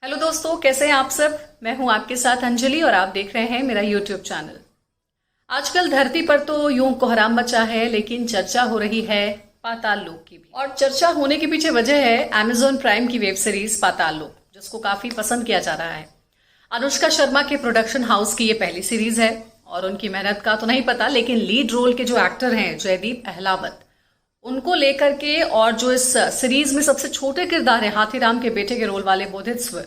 Hello दोस्तों, कैसे हैं आप सब। मैं हूं आपके साथ अंजलि और आप देख रहे हैं मेरा यूट्यूब चैनल। आजकल धरती पर तो यूं कोहराम मचा है, लेकिन चर्चा हो रही है पाताल लोक की भी। और चर्चा होने के पीछे वजह है अमेजॉन प्राइम की वेब सीरीज पाताल लोक, जिसको काफी पसंद किया जा रहा है। अनुष्का शर्मा के प्रोडक्शन हाउस की ये पहली सीरीज है और उनकी मेहनत का तो नहीं पता, लेकिन लीड रोल के जो एक्टर हैं जयदीप अहलावत, उनको लेकर के, और जो इस सीरीज में सबसे छोटे किरदार है हाथीराम के बेटे के रोल वाले बोधिसत्व,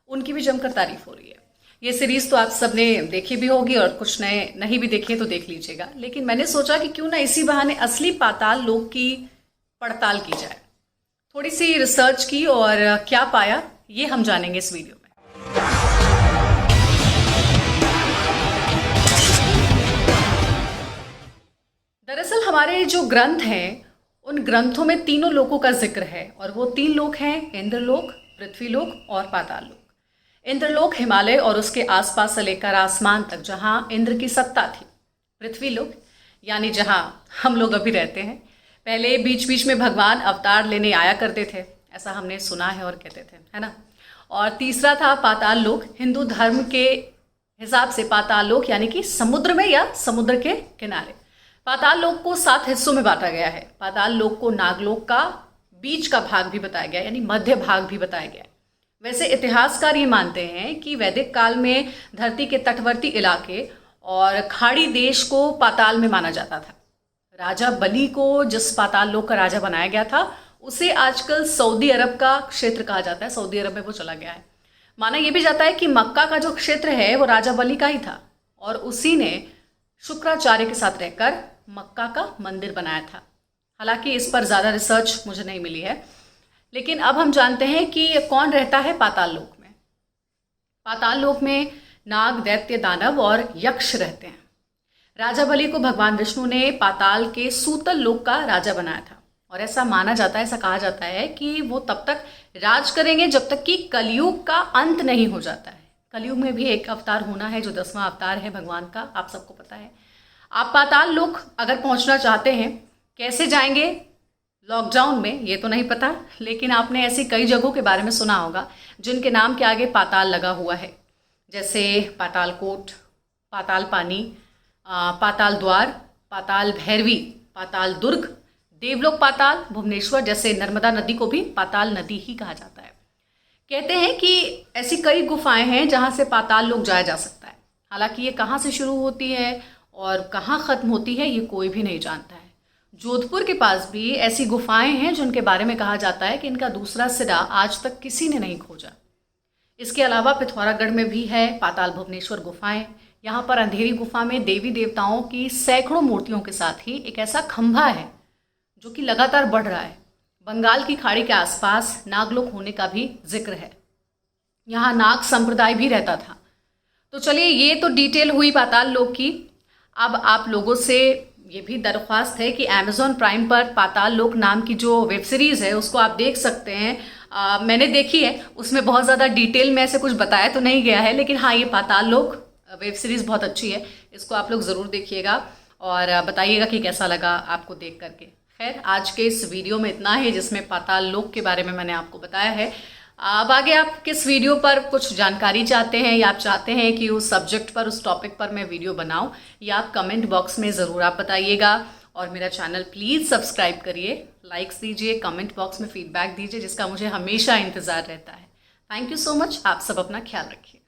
उनकी भी जमकर तारीफ हो रही है। ये सीरीज तो आप सबने देखी भी होगी और कुछ नए नहीं भी देखे तो देख लीजिएगा, लेकिन मैंने सोचा कि क्यों ना इसी बहाने असली पाताल लोक की पड़ताल की जाए। थोड़ी सी रिसर्च की और क्या पाया ये हम जानेंगे इस वीडियो में। दरअसल हमारे जो ग्रंथ हैं उन ग्रंथों में तीनों लोकों का जिक्र है, और वो तीन लोक हैं इंद्रलोक, पृथ्वीलोक और पाताल लोक। इंद्रलोक हिमालय और उसके आसपास से लेकर आसमान तक जहां इंद्र की सत्ता थी। पृथ्वीलोक यानी जहां हम लोग अभी रहते हैं। पहले बीच बीच में भगवान अवतार लेने आया करते थे, ऐसा हमने सुना है और कहते थे, है ना। और तीसरा था पाताल लोक। हिंदू धर्म के हिसाब से पाताल लोक यानी कि समुद्र में या समुद्र के किनारे। पाताल लोक को 7 हिस्सों में बांटा गया है। पाताल लोक को नागलोक का बीच का भाग भी बताया गया, यानी मध्य भाग भी बताया गया। वैसे इतिहासकार ये मानते हैं कि वैदिक काल में धरती के तटवर्ती इलाके और खाड़ी देश को पाताल में माना जाता था। राजा बलि को जिस पाताल लोक का राजा बनाया गया था, उसे आजकल सऊदी अरब का क्षेत्र कहा जाता है। सऊदी अरब में वो चला गया है। माना यह भी जाता है कि मक्का का जो क्षेत्र है वो राजा बलि का ही था, और उसी ने शुक्राचार्य के साथ रहकर मक्का का मंदिर बनाया था। हालांकि इस पर ज़्यादा रिसर्च मुझे नहीं मिली है, लेकिन अब हम जानते हैं कि कौन रहता है पाताल लोक में। पाताल लोक में नाग, दैत्य, दानव और यक्ष रहते हैं। राजा बलि को भगवान विष्णु ने पाताल के सूतल लोक का राजा बनाया था, और ऐसा माना जाता है, ऐसा कहा जाता है कि वो तब तक राज करेंगे जब तक कि कलयुग का अंत नहीं हो जाता है। कलयुग में भी एक अवतार होना है, जो 10वां अवतार है भगवान का, आप सबको पता है। आप पाताल लोक अगर पहुंचना चाहते हैं, कैसे जाएंगे? लॉकडाउन में, ये तो नहीं पता, लेकिन आपने ऐसी कई जगहों के बारे में सुना होगा जिनके नाम के आगे पाताल लगा हुआ है, जैसे पाताल कोट, पाताल पानी, पाताल द्वार, पाताल भैरवी, पाताल दुर्ग, देवलोक पाताल, भुवनेश्वर, जैसे नर्मदा नदी को भी पाताल नदी ही कहा जाता है। कहते हैं कि ऐसी कई गुफाएं हैं जहां से पाताल लोक जाया जा सकता है। हालांकि ये कहाँ से शुरू होती है और कहाँ ख़त्म होती है ये कोई भी नहीं जानता है। जोधपुर के पास भी ऐसी गुफाएं हैं जिनके बारे में कहा जाता है कि इनका दूसरा सिरा आज तक किसी ने नहीं खोजा। इसके अलावा पिथौरागढ़ में भी है पाताल भुवनेश्वर गुफाएं। यहाँ पर अंधेरी गुफा में देवी देवताओं की सैकड़ों मूर्तियों के साथ ही एक ऐसा खंभा है जो कि लगातार बढ़ रहा है। बंगाल की खाड़ी के आसपास नागलोक होने का भी जिक्र है। यहाँ नाग संप्रदाय भी रहता था। तो चलिए, ये तो डिटेल हुई पाताल लोक की। अब आप लोगों से ये भी दरख्वास्त है कि अमेजॉन प्राइम पर पाताल लोक नाम की जो वेब सीरीज़ है उसको आप देख सकते हैं। मैंने देखी है, उसमें बहुत ज़्यादा डिटेल में ऐसे कुछ बताया तो नहीं गया है, लेकिन हाँ, ये पाताल लोक वेब सीरीज़ बहुत अच्छी है। इसको आप लोग ज़रूर देखिएगा और बताइएगा कि कैसा लगा आपको देख करके। खैर, आज के इस वीडियो में इतना है जिसमें पाताल लोक के बारे में मैंने आपको बताया है। अब आगे आप किस वीडियो पर कुछ जानकारी चाहते हैं या आप चाहते हैं कि उस सब्जेक्ट पर, उस टॉपिक पर मैं वीडियो बनाऊं, या आप कमेंट बॉक्स में ज़रूर आप बताइएगा। और मेरा चैनल प्लीज़ सब्सक्राइब करिए, लाइक्स दीजिए, कमेंट बॉक्स में फीडबैक दीजिए, जिसका मुझे हमेशा इंतज़ार रहता है। Thank you so much. आप सब अपना ख्याल रखिए।